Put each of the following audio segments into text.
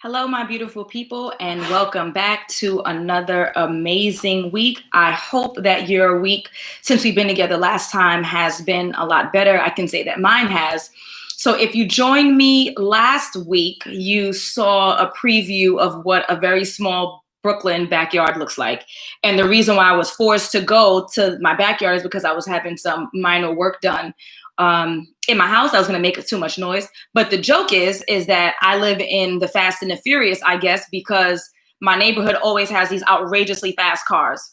Hello, my beautiful people, and welcome back to another amazing week. I hope that your week, since we've been together last time, has been a lot better. I can say that mine has. So if you joined me last week, you saw a preview of what a very small Brooklyn backyard looks like. And the reason why I was forced to go to my backyard is because I was having some minor work done in my house. I was going to make it too much noise. But the joke is that I live in the Fast and the Furious, I guess, because my neighborhood always has these outrageously fast cars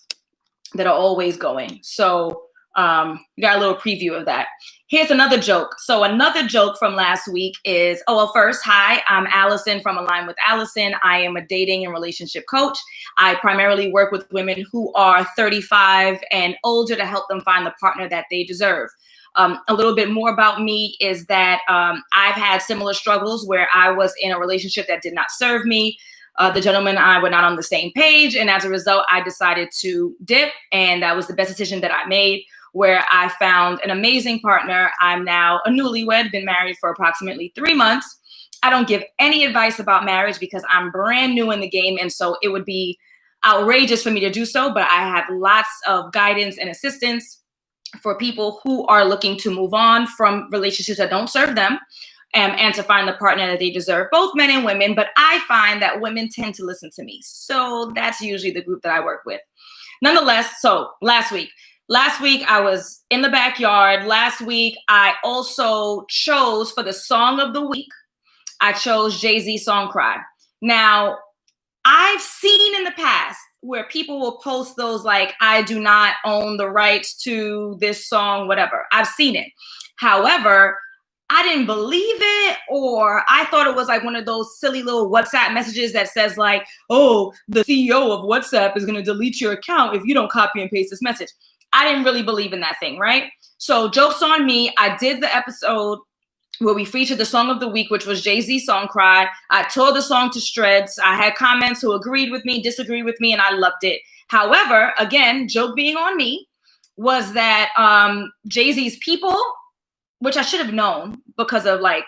that are always going. So you got a little preview of that. Here's another joke. So another joke from last week is, first, hi, I'm Alison from Align with Alison. I am a dating and relationship coach. I primarily work with women who are 35 and older to help them find the partner that they deserve. A little bit more about me is that I've had similar struggles where I was in a relationship that did not serve me. The gentleman and I were not on the same page. And as a result, I decided to dip. And that was the best decision that I made, where I found an amazing partner. I'm now a newlywed, been married for approximately 3 months. I don't give any advice about marriage because I'm brand new in the game. And so it would be outrageous for me to do so. But I have lots of guidance and assistance for people who are looking to move on from relationships that don't serve them and to find the partner that they deserve, both men and women. But I find that women tend to listen to me. So that's usually the group that I work with. Nonetheless, so last week I was in the backyard. Last week, I also chose for the song of the week, I chose Jay-Z's song Cry. Now, I've seen in the past where people will post those like, I do not own the rights to this song, whatever. I've seen it. However, I didn't believe it, or I thought it was like one of those silly little WhatsApp messages that says like, oh, the CEO of WhatsApp is going to delete your account if you don't copy and paste this message. I didn't really believe in that thing, right? So joke's on me. I did the episode where we featured the song of the week, which was Jay-Z's song Cry. I tore the song to shreds. I had comments who agreed with me, disagreed with me, and I loved it. However, again, joke being on me, was that Jay-Z's people, which I should have known because of like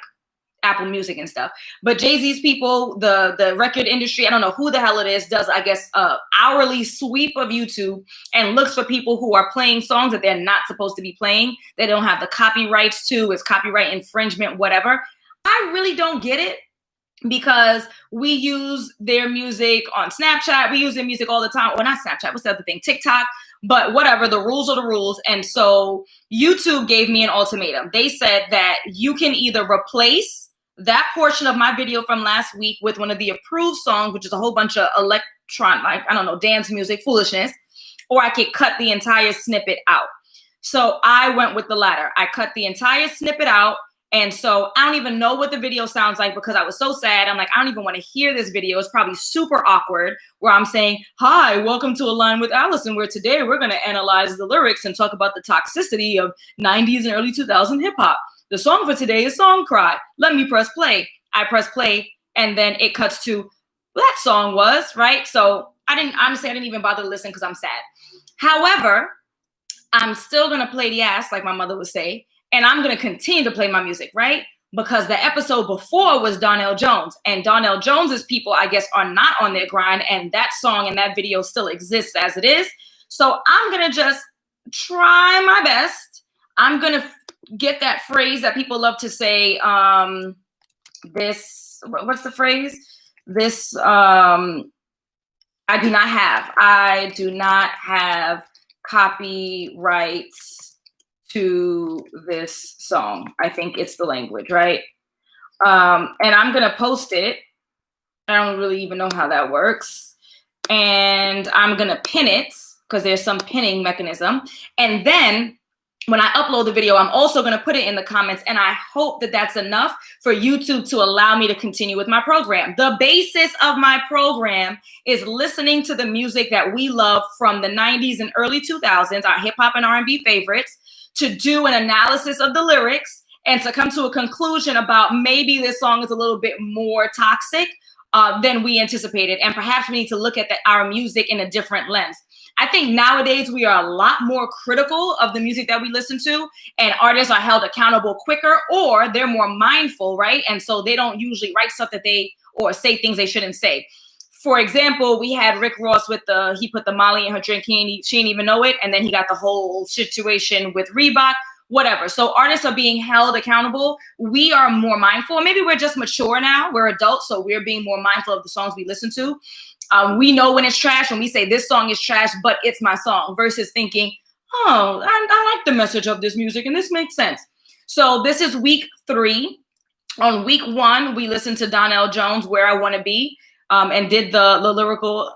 Apple Music and stuff, but Jay-Z's people, the record industry, I don't know who the hell it is, does, I guess, a hourly sweep of YouTube and looks for people who are playing songs that they're not supposed to be playing. They don't have the copyrights to, it's copyright infringement, whatever. I really don't get it, because we use their music on Snapchat. We use their music all the time. Well, not Snapchat, what's the other thing? TikTok. But whatever, the rules are the rules. And so YouTube gave me an ultimatum. They said that you can either replace that portion of my video from last week with one of the approved songs, which is a whole bunch of dance music foolishness, or I could cut the entire snippet out. So I went with the latter. I cut the entire snippet out. And so I don't even know what the video sounds like because I was so sad. I'm like, I don't even want to hear this video. It's probably super awkward where I'm saying, hi, welcome to Align with Alison, where today we're going to analyze the lyrics and talk about the toxicity of 90s and early 2000 hip hop. The song for today is Song Cry. Let me press play. I press play, and then it cuts to that song was, right? So I didn't even bother to listen because I'm sad. However, I'm still going to play the ass, like my mother would say, and I'm going to continue to play my music, right? Because the episode before was Donnell Jones, and Donnell Jones's people, I guess, are not on their grind, and that song and that video still exists as it is. So I'm going to just try my best. I'm going to get that phrase that people love to say, what's the phrase? I do not have copyrights to this song. I think it's the language, right? And I'm going to post it. I don't really even know how that works. And I'm going to pin it because there's some pinning mechanism. And then when I upload the video, I'm also going to put it in the comments, and I hope that that's enough for YouTube to allow me to continue with my program. The basis of my program is listening to the music that we love from the 90s and early 2000s, our hip hop and R&B favorites, to do an analysis of the lyrics and to come to a conclusion about maybe this song is a little bit more toxic than we anticipated. And perhaps we need to look at our music in a different lens. I think nowadays we are a lot more critical of the music that we listen to, and artists are held accountable quicker, or they're more mindful, right? And so they don't usually write stuff that or say things they shouldn't say. For example, we had Rick Ross with he put the Molly in her drink, she didn't even know it, and then he got the whole situation with Reebok, whatever. So artists are being held accountable. We are more mindful. Maybe we're just mature now. We're adults, so we're being more mindful of the songs we listen to. We know when it's trash, when we say this song is trash, but it's my song, versus thinking, oh, I like the message of this music and this makes sense. So this is week 3. On week 1, we listened to Donnell Jones, Where I Want to Be, and did the lyrical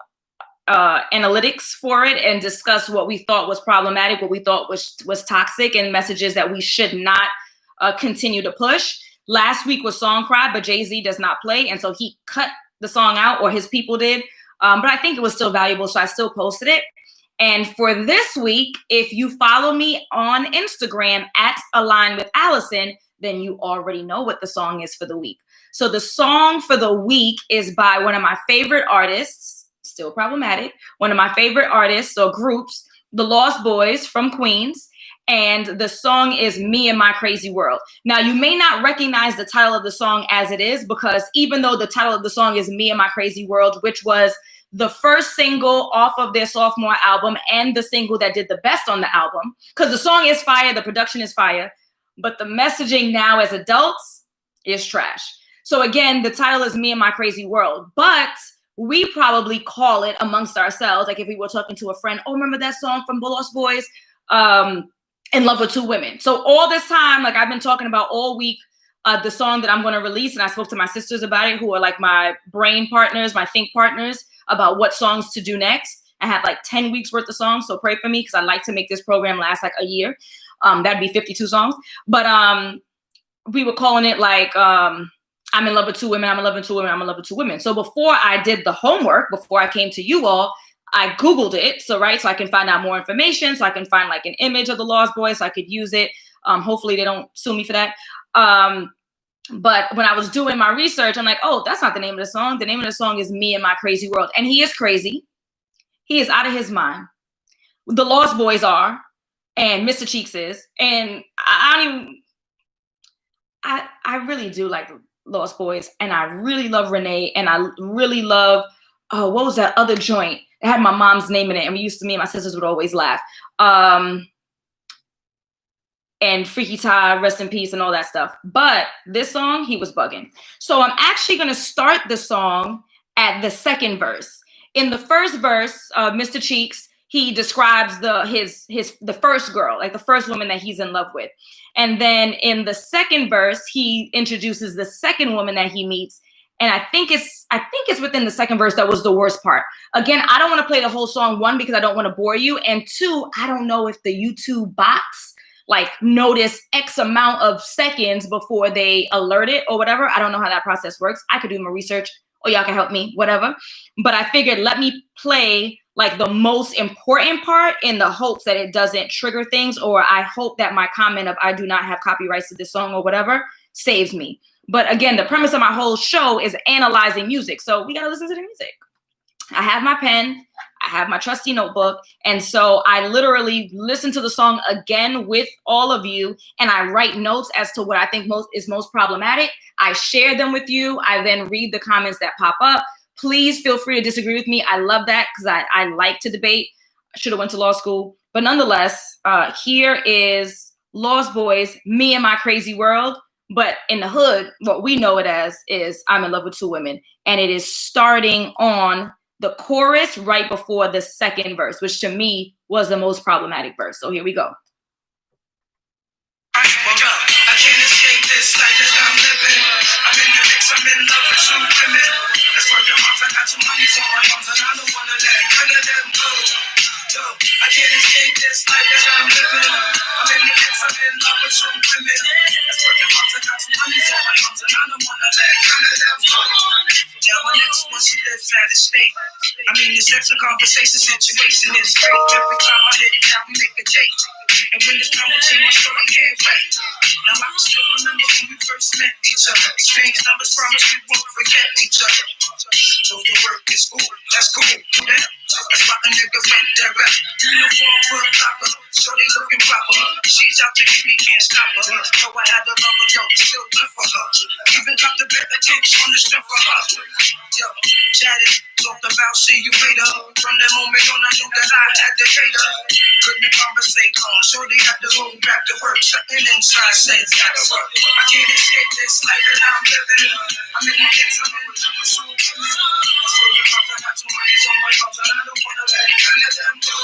analytics for it and discussed what we thought was problematic, what we thought was toxic, and messages that we should not continue to push. Last week was Song Cry, but Jay-Z does not play, and so he cut the song out, or his people did. But I think it was still valuable, so I still posted it. And for this week, if you follow me on Instagram at Align with Alison, then you already know what the song is for the week. So the song for the week is by one of my favorite artists, still problematic, one of my favorite artists or groups, the Lost Boys from Queens. And the song is Me and My Crazy World. Now, you may not recognize the title of the song as it is, because even though the title of the song is Me and My Crazy World, which was the first single off of their sophomore album and the single that did the best on the album, because the song is fire, the production is fire, but the messaging now as adults is trash. So again, the title is Me and My Crazy World, but we probably call it amongst ourselves, like if we were talking to a friend, oh, remember that song from Lost Boys? In Love with Two Women. So all this time, like I've been talking about all week, the song that I'm going to release, and I spoke to my sisters about it, who are like my brain partners, my think partners, about what songs to do next. I have like 10 weeks worth of songs, so pray for me, because I like to make this program last like a year. That'd be 52 songs. But we were calling it like, I'm in love with two women, I'm in love with two women, I'm in love with two women. So before I did the homework, before I came to you all, I Googled it, so I can find out more information, so I can find like an image of the Lost Boys, so I could use it. Hopefully they don't sue me for that. But when I was doing my research, I'm like, oh, that's not the name of the song. The name of the song is Me and My Crazy World. And he is crazy. He is out of his mind. The Lost Boys are, and Mr. Cheeks is. And I really do like the Lost Boys, and I really love Renee, and I really love, what was that other joint? It had my mom's name in it, and me and my sisters would always laugh. And Freaky Tide, rest in peace, and all that stuff. But this song, he was bugging. So I'm actually going to start the song at the second verse. In the first verse, Mr. Cheeks, he describes the first girl, like the first woman that he's in love with. And then in the second verse, he introduces the second woman that he meets. And I think it's within the second verse that was the worst part. Again, I don't want to play the whole song, 1, because I don't want to bore you, and 2, I don't know if the YouTube bots like notice X amount of seconds before they alert it or whatever. I don't know how that process works. I could do my research, or y'all can help me, whatever. But I figured, let me play like the most important part in the hopes that it doesn't trigger things, or I hope that my comment of I do not have copyrights to this song or whatever saves me. But again, the premise of my whole show is analyzing music. So we got to listen to the music. I have my pen, I have my trusty notebook. And so I literally listen to the song again with all of you, and I write notes as to what I think is most problematic. I share them with you. I then read the comments that pop up. Please feel free to disagree with me. I love that, because I like to debate. I should have went to law school. But nonetheless, here is Lost Boys, Me and My Crazy World. But in the hood, what we know it as is I'm in love with two women. And it is starting on the chorus right before the second verse, which to me was the most problematic verse. So here we go. I can't escape this life that I'm living. I'm in the mix, I'm in love with two women. That's why your moms, I got two honeys on my arms, and I don't wanna let none of them go. Yo, I can't escape this life that I'm living. I'm in the mix, I'm in love with two women. That's why your moms, I got two honeys on my arms, and I don't wanna let none of them go. Now my next one, she lives out of state. I mean, the sex and conversation situation is great. Every time I hit it down, we make a date. And when it's time to change my story, can't wait. Now I can still remember when we first met each other. Exchange numbers, promise we won't forget each other. So the work is cool, that's cool. Yeah. I That's why a nigga went that rap. Uniform for a copper, shorty looking proper. She's out to get me, can't stop her. So I had to love her, yo, still good for her. Even got the better kicks on the strength for her. Yo, chatted, talked about see you later. From that moment on, I knew that I had to hate her. Couldn't conversate long, shorty had to go back to work. Something inside said, gotta work. I can't escape this life that I'm living. I'm in the kids, I'm in the pursuit. I still the fuck, I got too many on my arms, and I don't wanna let none of them go.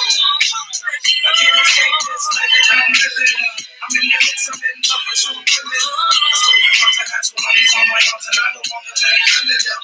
I can't escape this life that I'm living. I'm in the mix, I'm in love with two women. I still the fuck, I got too many on my arms, and I don't wanna let none of them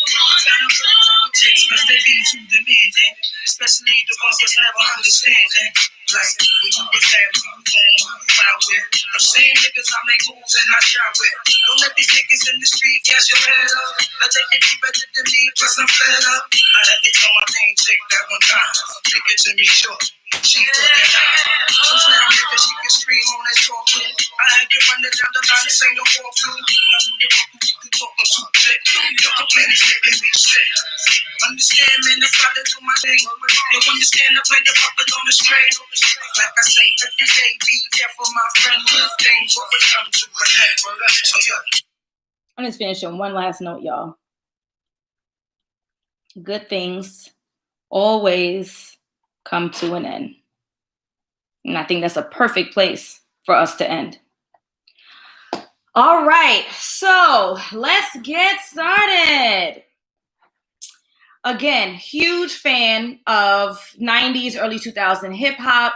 go. Chicks, cause they be too demanding, especially the ones that's never understanding. Like, when you was that who you out with. The same niggas I make moves and I shot with. Don't let these niggas in the street gas your head up. I take it better than me, plus I'm fed up. I had to tell my main chick that one time. Pick it to me short. She took that out. So now nigga, she can scream on that short clip. I had to run it down the line, this ain't no walk through. Now who the fuck you can talk to? Your complaint is making me sick. Understand, man, that's why they do my thing. You understand, I play the puppet on the string. Like I say, every day, be careful, my friend. Things always come to an end. So yeah. I'm just finishing one last note, y'all. Good things always come to an end. And I think that's a perfect place for us to end. All right, so let's get started. Again, huge fan of 90s, early 2000 hip hop.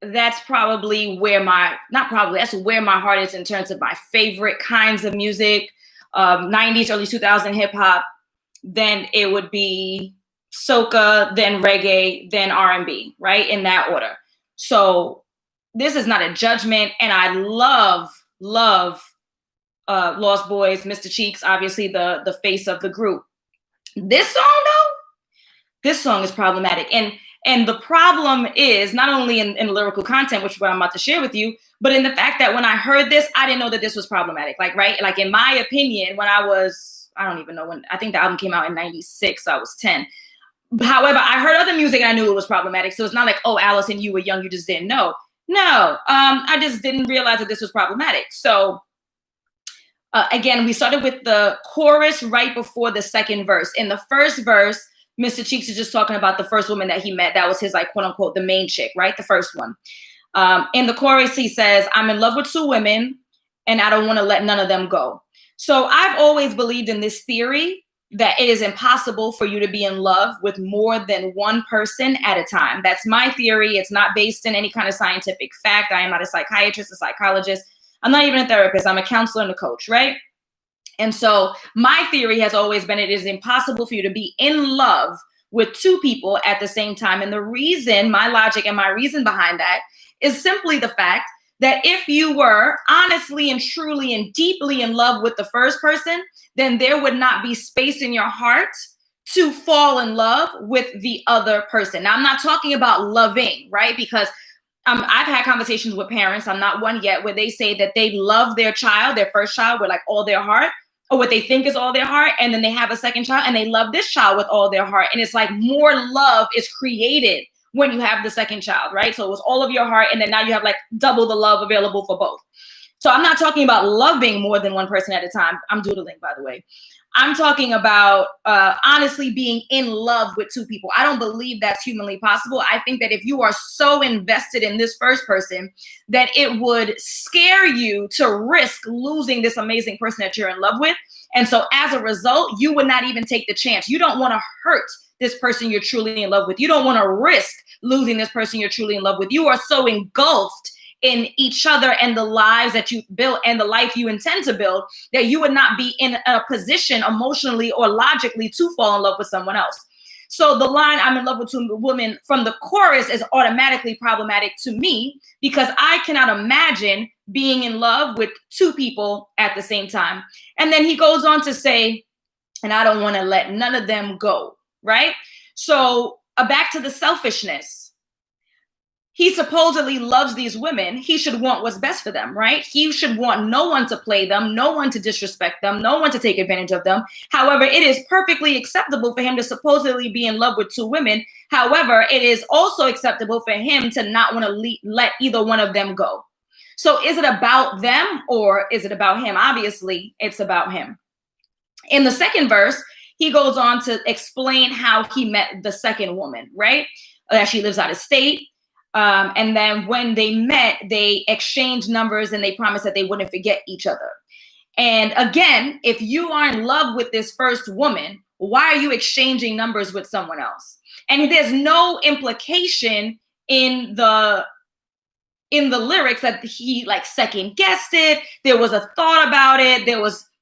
That's probably where that's where my heart is in terms of my favorite kinds of music. 90s, early 2000 hip hop. Then it would be soca, then reggae, then R&B, right? In that order. So this is not a judgment. And I love Lost Boys, Mr. Cheeks, obviously the face of the group. This song is problematic. And the problem is not only in lyrical content, which is what I'm about to share with you, but in the fact that when I heard this, I didn't know that this was problematic. Like, right? Like, in my opinion, when I don't even know when, I think the album came out in 96, so I was 10. However, I heard other music and I knew it was problematic. So it's not like, oh, Alison, you were young, you just didn't know. No, I just didn't realize that this was problematic. So again, we started with the chorus right before the second verse. In the first verse, Mr. Cheeks is just talking about the first woman that he met. That was his, like, quote unquote, the main chick, right? The first one. In the chorus, he says, I'm in love with two women and I don't want to let none of them go. So I've always believed in this theory that it is impossible for you to be in love with more than one person at a time. That's my theory. It's not based in any kind of scientific fact. I am not a psychiatrist, a psychologist. I'm not even a therapist. I'm a counselor and a coach, right? And so my theory has always been it is impossible for you to be in love with two people at the same time. And the reason, my logic and my reason behind that is simply the fact that if you were honestly and truly and deeply in love with the first person, then there would not be space in your heart to fall in love with the other person. Now, I'm not talking about loving, right? Because I've had conversations with parents, I'm not one yet, where they say that they love their child, their first child, with like all their heart, or what they think is all their heart. And then they have a second child and they love this child with all their heart. And it's like more love is created when you have the second child, right? So it was all of your heart. And then now you have like double the love available for both. So I'm not talking about loving more than one person at a time. I'm doodling, by the way. I'm talking about honestly being in love with two people. I don't believe that's humanly possible. I think that if you are so invested in this first person, that it would scare you to risk losing this amazing person that you're in love with. And so as a result, you would not even take the chance. You don't want to hurt this person you're truly in love with. You don't want to risk losing this person you're truly in love with. You are so engulfed in each other and the lives that you've built and the life you intend to build that you would not be in a position emotionally or logically to fall in love with someone else. So the line, I'm in love with two women, from the chorus is automatically problematic to me because I cannot imagine being in love with two people at the same time. And then he goes on to say, and I don't want to let none of them go, right? So back to the selfishness. he supposedly loves these women. He should want what's best for them, right? He should want no one to play them, no one to disrespect them, no one to take advantage of them. However, it is perfectly acceptable for him to supposedly be in love with two women. However, it is also acceptable for him to not want to let either one of them go. So is it about them or is it about him? Obviously, it's about him. In the second verse, he goes on to explain how he met the second woman, right? That she lives out of state. And then when they met, they exchanged numbers and they promised that they wouldn't forget each other. And again, if you are in love with this first woman, why are you exchanging numbers with someone else? And there's no implication in the lyrics that he like second guessed it. There was a thought about it.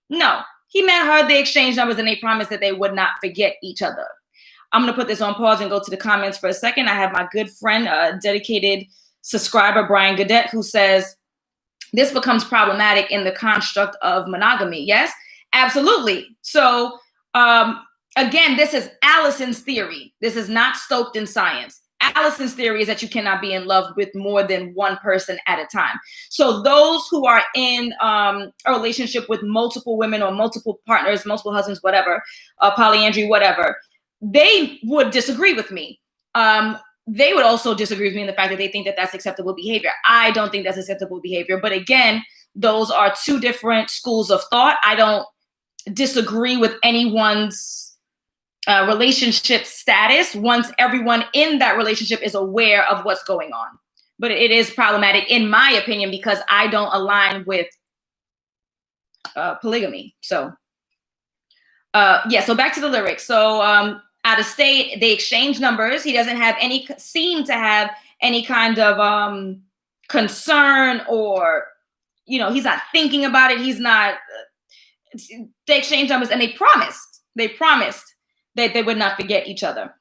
No, he met her, they exchanged numbers, and they promised that they would not forget each other. I'm going to put this on pause and go to the comments for a second. I have my good friend, dedicated subscriber, Brian Gadet, who says, this becomes problematic in the construct of monogamy. Yes, absolutely. So again, this is Alison's theory. This is not stoked in science. Alison's theory is that you cannot be in love with more than one person at a time. So those who are in a relationship with multiple women or multiple partners, multiple husbands, whatever, polyandry, whatever, they would disagree with me. They would also disagree with me in the fact that they think that that's acceptable behavior. I don't think that's acceptable behavior. But again, those are two different schools of thought. I don't disagree with anyone's relationship status once everyone in that relationship is aware of what's going on. But it is problematic, in my opinion, because I don't align with polygamy. So, so back to the lyrics. So out of state, they exchange numbers. He doesn't seem to have any kind of concern, or, he's not thinking about it. He's not, they exchange numbers, and they promised that they would not forget each other.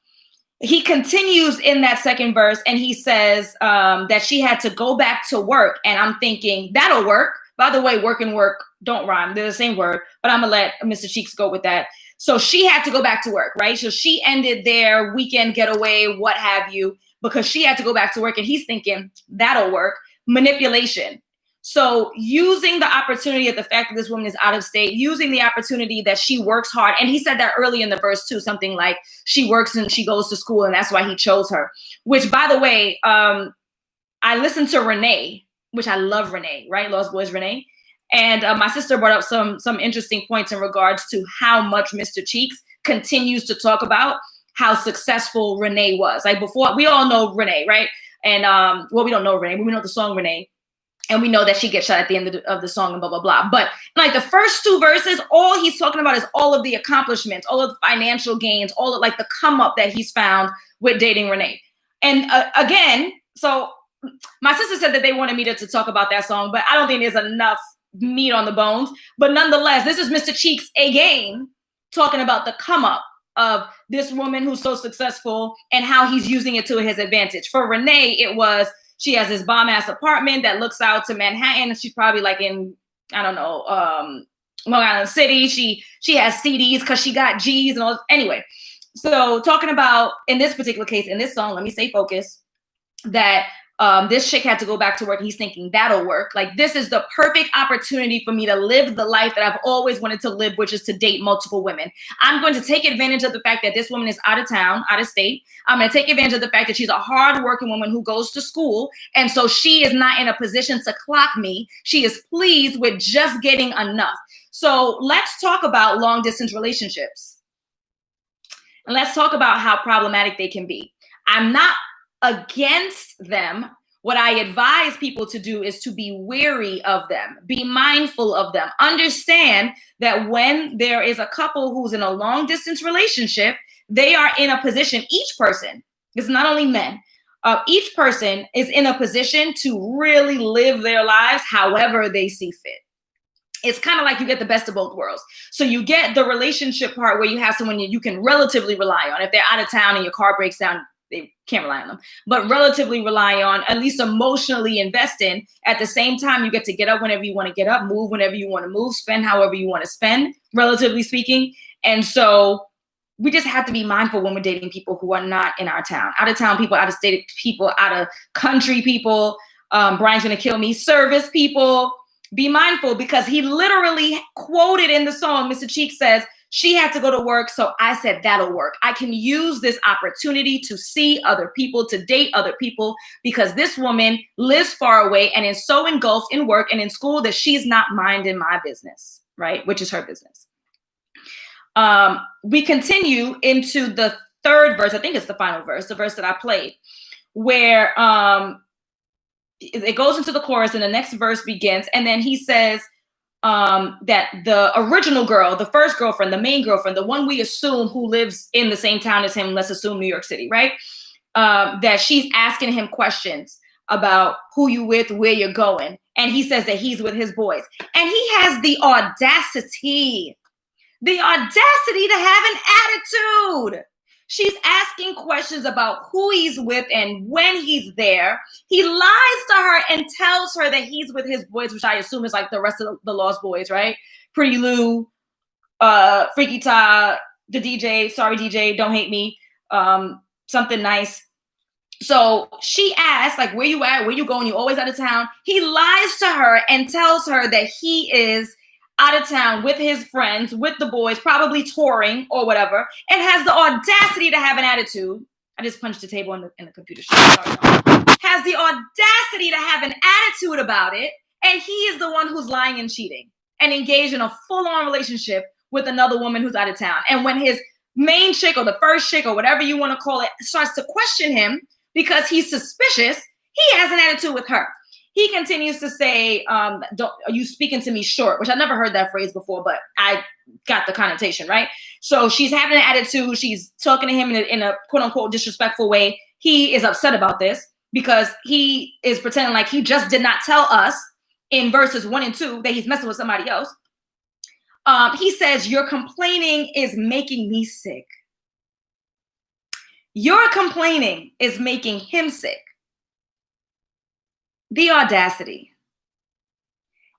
He continues in that second verse, and he says that she had to go back to work. And I'm thinking, that'll work. By the way, work and work don't rhyme. They're the same word, but I'm gonna let Mr. Cheeks go with that. So she had to go back to work, right? So she ended their weekend getaway, what have you, because she had to go back to work. And he's thinking, that'll work. Manipulation. So using the opportunity of the fact that this woman is out of state, using the opportunity that she works hard. And he said that early in the verse too, something like she works and she goes to school and that's why he chose her. Which, by the way, I listened to Renee, which I love Renee, right? Lost Boys Renee. And my sister brought up some interesting points in regards to how much Mr. Cheeks continues to talk about how successful Renee was. Like before, we all know Renee, right? And we don't know Renee, but we know the song Renee. And we know that she gets shot at the end of the song and blah, blah, blah. But like the first two verses, all he's talking about is all of the accomplishments, all of the financial gains, all of like the come up that he's found with dating Renee. And again, so my sister said that they wanted me to talk about that song, but I don't think there's enough meat on the bones. But nonetheless, this is Mr. Cheeks again talking about the come up of this woman who's so successful and how he's using it to his advantage. For Renee, it was, she has this bomb ass apartment that looks out to Manhattan, and she's probably like in, I don't know, Long Island City. She has CDs because she got G's and all. Anyway, so talking about, in this particular case, in this song, let me stay focused, that this chick had to go back to work. He's thinking that'll work. Like, this is the perfect opportunity for me to live the life that I've always wanted to live, which is to date multiple women. I'm going to take advantage of the fact that this woman is out of town, out of state. I'm going to take advantage of the fact that she's a hardworking woman who goes to school. And so she is not in a position to clock me. She is pleased with just getting enough. So let's talk about long distance relationships. And let's talk about how problematic they can be. I'm not against them. What I advise people to do is to be wary of them, be mindful of them, understand that when there is a couple who's in a long distance relationship, they are in a position, each person, it's not only men, each person is in a position to really live their lives however they see fit. It's kind of like you get the best of both worlds. So you get the relationship part where you have someone you can relatively rely on. If they're out of town and your car breaks down, they can't rely on them, but relatively rely on, at least emotionally invest in. At the same time, you get to get up whenever you want to get up, move whenever you want to move, spend however you want to spend, relatively speaking. And so we just have to be mindful when we're dating people who are not in our town, out of town people, out of state people, out of country people. Brian's going to kill me. Service people. Be mindful, because he literally quoted in the song, Mr. Cheek says, she had to go to work, so I said, that'll work. I can use this opportunity to see other people, to date other people, because this woman lives far away and is so engulfed in work and in school that she's not minding my business, right? Which is her business. We continue into the third verse. I think it's the final verse, the verse that I played, where it goes into the chorus and the next verse begins. And then he says, that the original girl, the first girlfriend, the main girlfriend, the one we assume who lives in the same town as him, let's assume New York City, right? That she's asking him questions about who you with, where you're going. And he says that he's with his boys. And he has the audacity to have an attitude. She's asking questions about who he's with and when he's there. He lies to her and tells her that he's with his boys, which I assume is like the rest of the Lost Boys, right? Pretty Lou, Freaky Ta, the DJ, sorry DJ, don't hate me, something nice. So she asks, like, where you at? Where you going? You always out of town. He lies to her and tells her that he is out of town with his friends, with the boys, probably touring or whatever, and has the audacity to have an attitude. I just punched the table in the computer. Has the audacity to have an attitude about it, and he is the one who's lying and cheating and engaged in a full-on relationship with another woman who's out of town. And when his main chick or the first chick or whatever you want to call it starts to question him because he's suspicious, he has an attitude with her. He continues to say, are you speaking to me short? Which I never heard that phrase before, but I got the connotation, right? So she's having an attitude. She's talking to him in a quote unquote disrespectful way. He is upset about this because he is pretending like he just did not tell us in verses 1 and 2 that he's messing with somebody else. He says, your complaining is making me sick. Your complaining is making him sick. The audacity.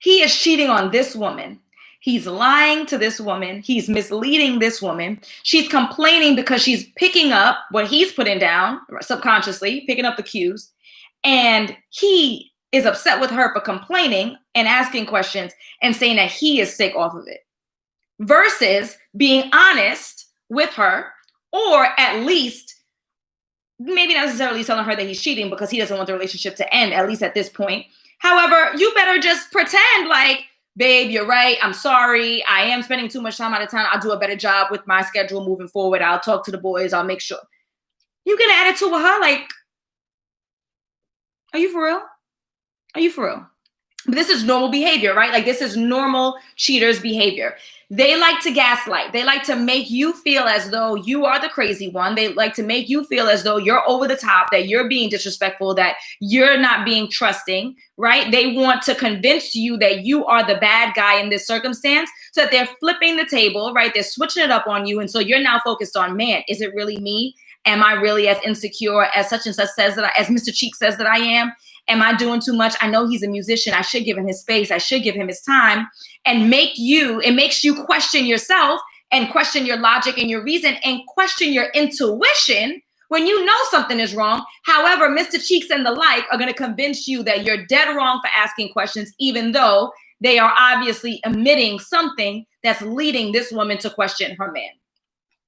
He is cheating on this woman. He's lying to this woman. He's misleading this woman. She's complaining because she's picking up what he's putting down subconsciously, picking up the cues. And he is upset with her for complaining and asking questions and saying that he is sick off of it. Versus being honest with her, or at least maybe not necessarily telling her that he's cheating because he doesn't want the relationship to end, at least at this point. However, you better just pretend like, babe, you're right. I'm sorry. I am spending too much time out of town. I'll do a better job with my schedule moving forward. I'll talk to the boys. I'll make sure. You get an attitude with her like, are you for real? Are you for real? But this is normal behavior, right? Like, this is normal cheaters' behavior. They like to gaslight. They like to make you feel as though you are the crazy one. They like to make you feel as though you're over the top, that you're being disrespectful, that you're not being trusting, right? They want to convince you that you are the bad guy in this circumstance, so that they're flipping the table, right? They're switching it up on you. And so you're now focused on, man, is it really me? Am I really as insecure as such and such says that as Mr. Cheek says that I am? Am I doing too much? I know he's a musician. I should give him his space. I should give him his time. And it makes you question yourself and question your logic and your reason and question your intuition when you know something is wrong. However, Mr. Cheeks and the like are going to convince you that you're dead wrong for asking questions, even though they are obviously emitting something that's leading this woman to question her man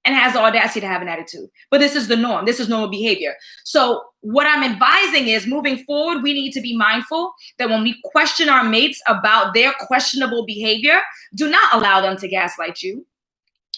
and has the audacity to have an attitude. But this is the norm. This is normal behavior. So what I'm advising is, moving forward, we need to be mindful that when we question our mates about their questionable behavior, do not allow them to gaslight you.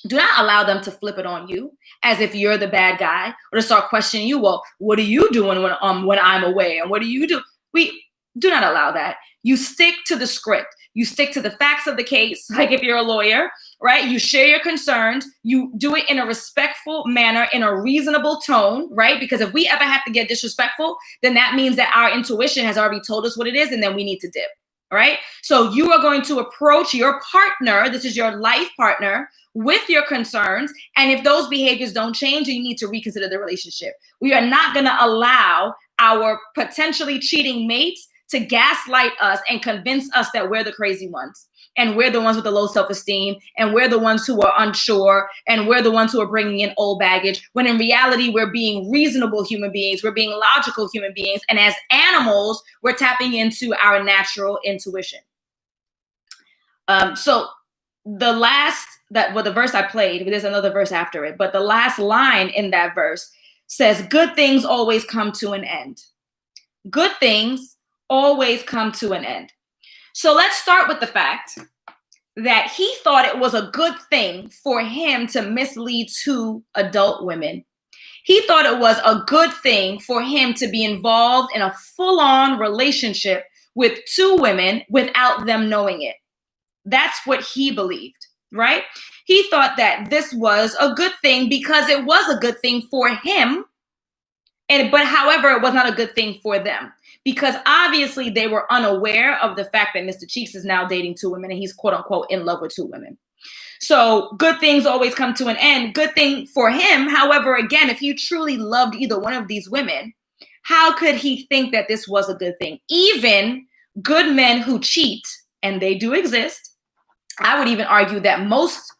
Do not allow them to flip it on you as if you're the bad guy, or to start questioning you. Well, what are you doing when I'm away? And what do you do? We do not allow that. You stick to the script. You stick to the facts of the case. Like if you're a lawyer, right? You share your concerns. You do it in a respectful manner, in a reasonable tone, right? Because if we ever have to get disrespectful, then that means that our intuition has already told us what it is, and then we need to dip, right? So you are going to approach your partner, this is your life partner, with your concerns. And if those behaviors don't change, you need to reconsider the relationship. We are not going to allow our potentially cheating mates to gaslight us and convince us that we're the crazy ones. And we're the ones with the low self-esteem, and we're the ones who are unsure, and we're the ones who are bringing in old baggage, when in reality, we're being reasonable human beings, we're being logical human beings, and as animals, we're tapping into our natural intuition. So the verse I played, there's another verse after it, but the last line in that verse says, good things always come to an end. Good things always come to an end. So let's start with the fact that he thought it was a good thing for him to mislead two adult women. He thought it was a good thing for him to be involved in a full-on relationship with two women without them knowing it. That's what he believed, right? He thought that this was a good thing because it was a good thing for him. But however, it was not a good thing for them, because obviously they were unaware of the fact that Mr. Cheeks is now dating two women and he's quote unquote in love with two women. So good things always come to an end. Good thing for him. However, again, if he truly loved either one of these women, how could he think that this was a good thing? Even good men who cheat, and they do exist. I would even argue that most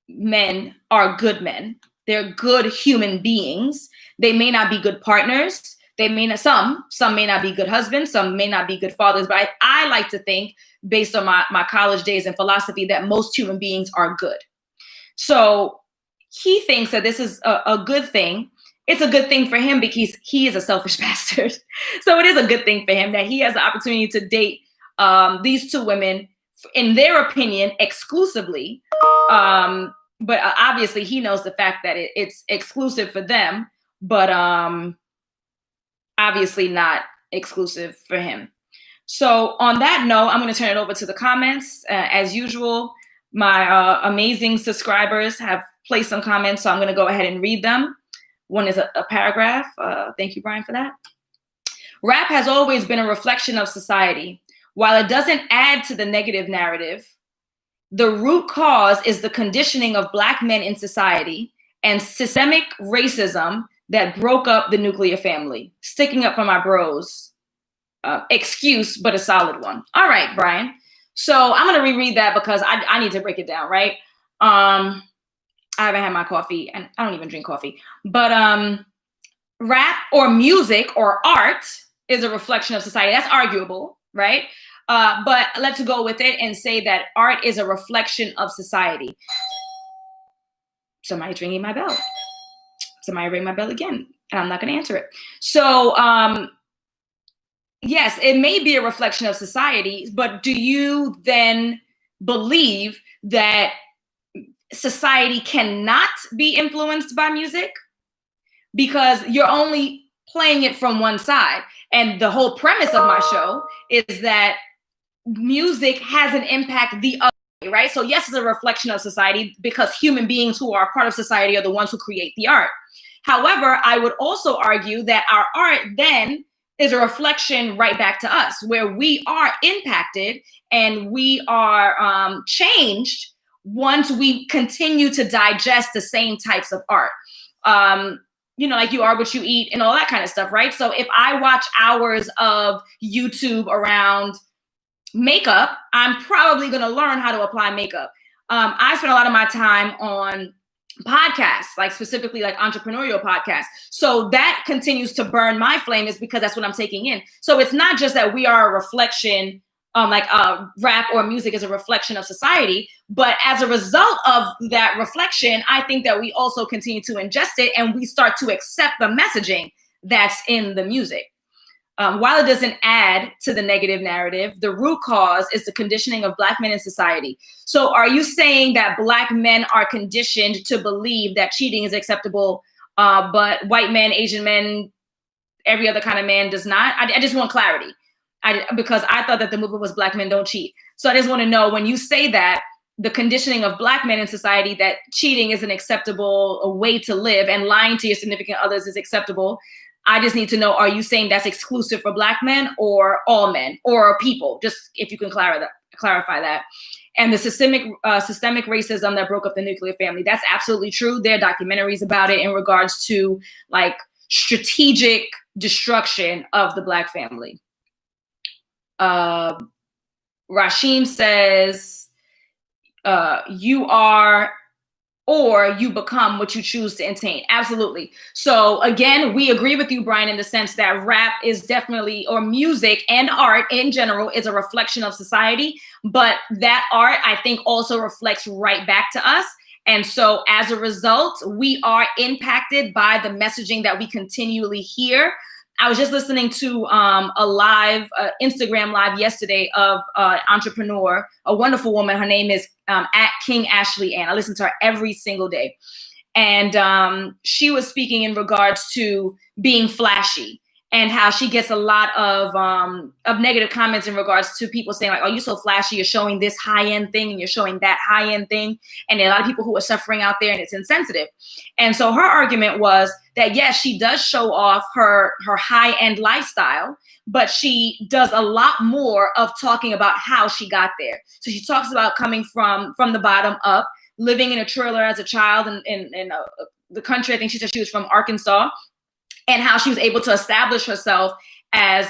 men are good men. They're good human beings. They may not be good partners. They may not, some may not be good husbands. Some may not be good fathers. But I like to think, based on my college days in philosophy, that most human beings are good. So he thinks that this is a good thing. It's a good thing for him because he is a selfish bastard. So it is a good thing for him that he has the opportunity to date these two women, in their opinion, exclusively. But obviously he knows the fact that it's exclusive for them, but obviously not exclusive for him. So on that note, I'm going to turn it over to the comments. As usual, my amazing subscribers have placed some comments, so I'm going to go ahead and read them. One is a paragraph. Thank you, Brian, for that. Rap has always been a reflection of society. While it doesn't add to the negative narrative, the root cause is the conditioning of Black men in society and systemic racism that broke up the nuclear family. Sticking up for my bros. Excuse, but a solid one. All right, Brian. So I'm going to reread that because I need to break it down, right? I haven't had my coffee, and I don't even drink coffee. But rap or music or art is a reflection of society. That's arguable, right? But let's go with it and say that art is a reflection of society. Somebody's ringing my bell. Somebody ring my bell again, and I'm not going to answer it. So, yes, it may be a reflection of society, but do you then believe that society cannot be influenced by music? Because you're only playing it from one side. And the whole premise of my show is that music has an impact the other way, right? So yes, it's a reflection of society because human beings who are part of society are the ones who create the art. However, I would also argue that our art then is a reflection right back to us, where we are impacted and we are changed once we continue to digest the same types of art. Like you are what you eat and all that kind of stuff, right? So if I watch hours of YouTube around makeup, I'm probably going to learn how to apply makeup. I spend a lot of my time on podcasts, like specifically like entrepreneurial podcasts. So that continues to burn my flame, is because that's what I'm taking in. So it's not just that we are a reflection, rap or music is a reflection of society, but as a result of that reflection, I think that we also continue to ingest it and we start to accept the messaging that's in the music. While it doesn't add to the negative narrative, the root cause is the conditioning of Black men in society. So are you saying that Black men are conditioned to believe that cheating is acceptable, but white men, Asian men, every other kind of man does not? I just want clarity, because I thought that the movement was Black men don't cheat. So I just want to know, when you say that the conditioning of Black men in society, that cheating is an acceptable way to live and lying to your significant others is acceptable, I just need to know, are you saying that's exclusive for Black men or all men or people? Just if you can clarify that. And the systemic racism that broke up the nuclear family, that's absolutely true. There are documentaries about it in regards to like strategic destruction of the Black family. Rashim says, you are or you become what you choose to attain. Absolutely. So again, we agree with you, Brian, in the sense that rap is definitely, or music and art in general, is a reflection of society. But that art, I think, also reflects right back to us. And so as a result, we are impacted by the messaging that we continually hear. I was just listening to a live Instagram live yesterday of entrepreneur, a wonderful woman. Her name is at King Ashley Ann. I listen to her every single day. And she was speaking in regards to being flashy and how she gets a lot of negative comments in regards to people saying like, oh, you're so flashy, you're showing this high-end thing and you're showing that high-end thing. And there are a lot of people who are suffering out there and it's insensitive. And so her argument was that, yes, she does show off her high-end lifestyle, but she does a lot more of talking about how she got there. So she talks about coming from the bottom up, living in a trailer as a child in the country. I think she said she was from Arkansas, and how she was able to establish herself as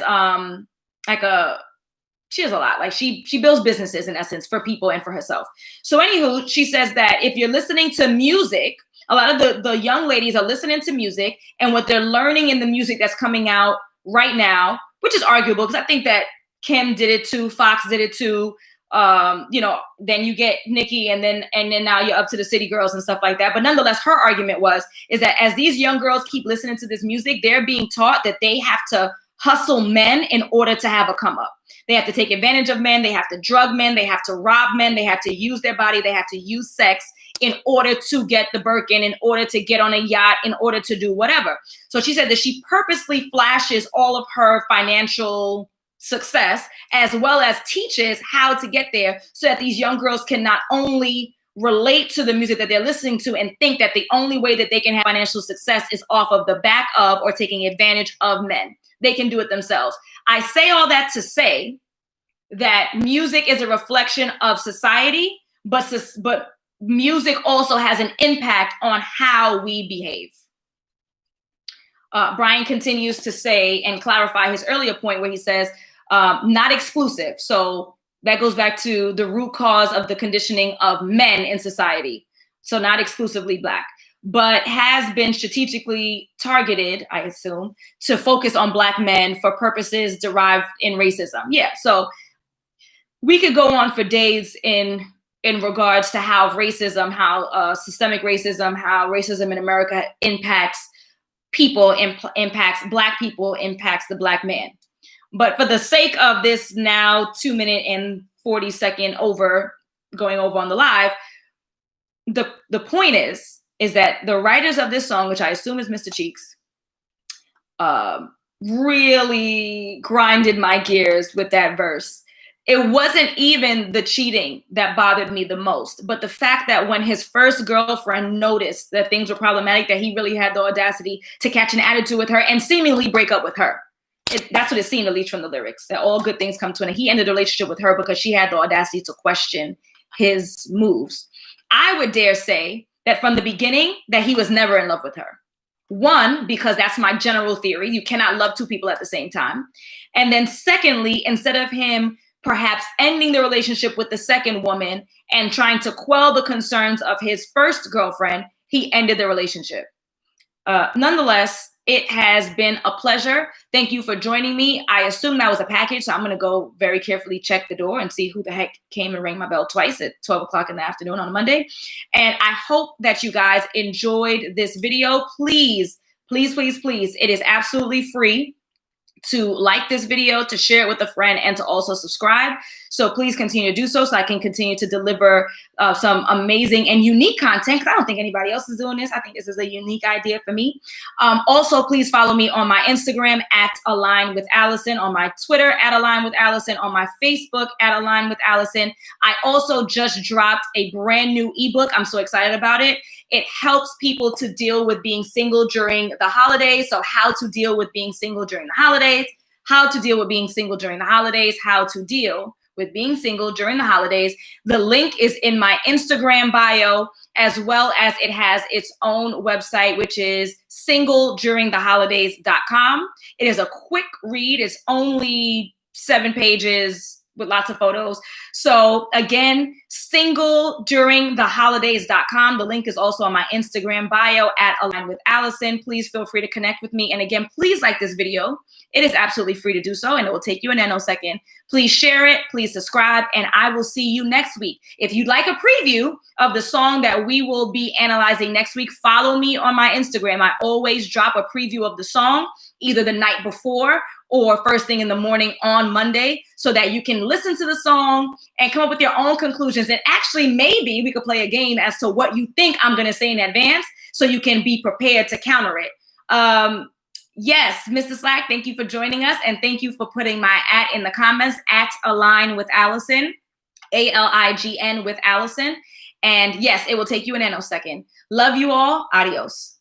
she has a lot. Like she builds businesses in essence for people and for herself. So anywho, she says that if you're listening to music, a lot of the young ladies are listening to music, and what they're learning in the music that's coming out right now, which is arguable because I think that Kim did it too, Fox did it too. Then you get Nicki, and then now you're up to the City Girls and stuff like that. But nonetheless, her argument is that as these young girls keep listening to this music, they're being taught that they have to hustle men in order to have a come up. They have to take advantage of men. They have to drug men. They have to rob men. They have to use their body. They have to use sex in order to get the Birkin, in order to get on a yacht, in order to do whatever. So she said that she purposely flashes all of her financial success, as well as teaches how to get there, so that these young girls can not only relate to the music that they're listening to and think that the only way that they can have financial success is off of the back of or taking advantage of men. They can do it themselves. I say all that to say that music is a reflection of society, but music also has an impact on how we behave. Brian continues to say and clarify his earlier point where he says, not exclusive. So that goes back to the root cause of the conditioning of men in society. So not exclusively Black, but has been strategically targeted, I assume, to focus on Black men for purposes derived in racism. Yeah, so we could go on for days in regards to how racism, how systemic racism, how racism in America impacts people, impacts Black people, impacts the Black man. But for the sake of this now 2 minute and 40 second going over on the live, the point is that the writers of this song, which I assume is Mr. Cheeks, really grinded my gears with that verse. It wasn't even the cheating that bothered me the most, but the fact that when his first girlfriend noticed that things were problematic, that he really had the audacity to catch an attitude with her and seemingly break up with her. That's what it seemed, at least from the lyrics, that all good things come to an end. He ended the relationship with her because she had the audacity to question his moves. I would dare say that from the beginning that he was never in love with her. One, because that's my general theory. You cannot love two people at the same time. And then secondly, instead of him perhaps ending the relationship with the second woman and trying to quell the concerns of his first girlfriend, he ended the relationship. Nonetheless, it has been a pleasure. Thank you for joining me. I assume that was a package, so I'm going to go very carefully check the door and see who the heck came and rang my bell twice at 12 o'clock in the afternoon on a Monday. And I hope that you guys enjoyed this video. Please, please, please, please, it is absolutely free to like this video, to share it with a friend, and to also subscribe. So please continue to do so I can continue to deliver some amazing and unique content, because I don't think anybody else is doing this. I think this is a unique idea for me. Also, please follow me on my Instagram at Align with Alison, on my Twitter at Align with Alison, on my Facebook at Align with Alison. I also just dropped a brand new ebook. I'm so excited about it. It helps people to deal with being single during the holidays. So how to deal with being single during the holidays, how to deal with being single during the holidays, how to deal with being single during the holidays. The link is in my Instagram bio, as well as it has its own website, which is singleduringtheholidays.com. It is a quick read. It's only 7 pages with lots of photos. So again, singleduringtheholidays.com. The link is also on my Instagram bio at Align with Alison. Please feel free to connect with me. And again, please like this video. It is absolutely free to do so, and it will take you a nanosecond. Please share it, please subscribe, and I will see you next week. If you'd like a preview of the song that we will be analyzing next week, follow me on my Instagram. I always drop a preview of the song, either the night before or first thing in the morning on Monday, so that you can listen to the song and come up with your own conclusions. And actually, maybe we could play a game as to what you think I'm gonna say in advance, so you can be prepared to counter it. Yes, Mr. Slack, thank you for joining us, and thank you for putting my @ in the comments, @Align with Alison, ALIGN with Alison. And yes, it will take you a nanosecond. Love you all. Adios.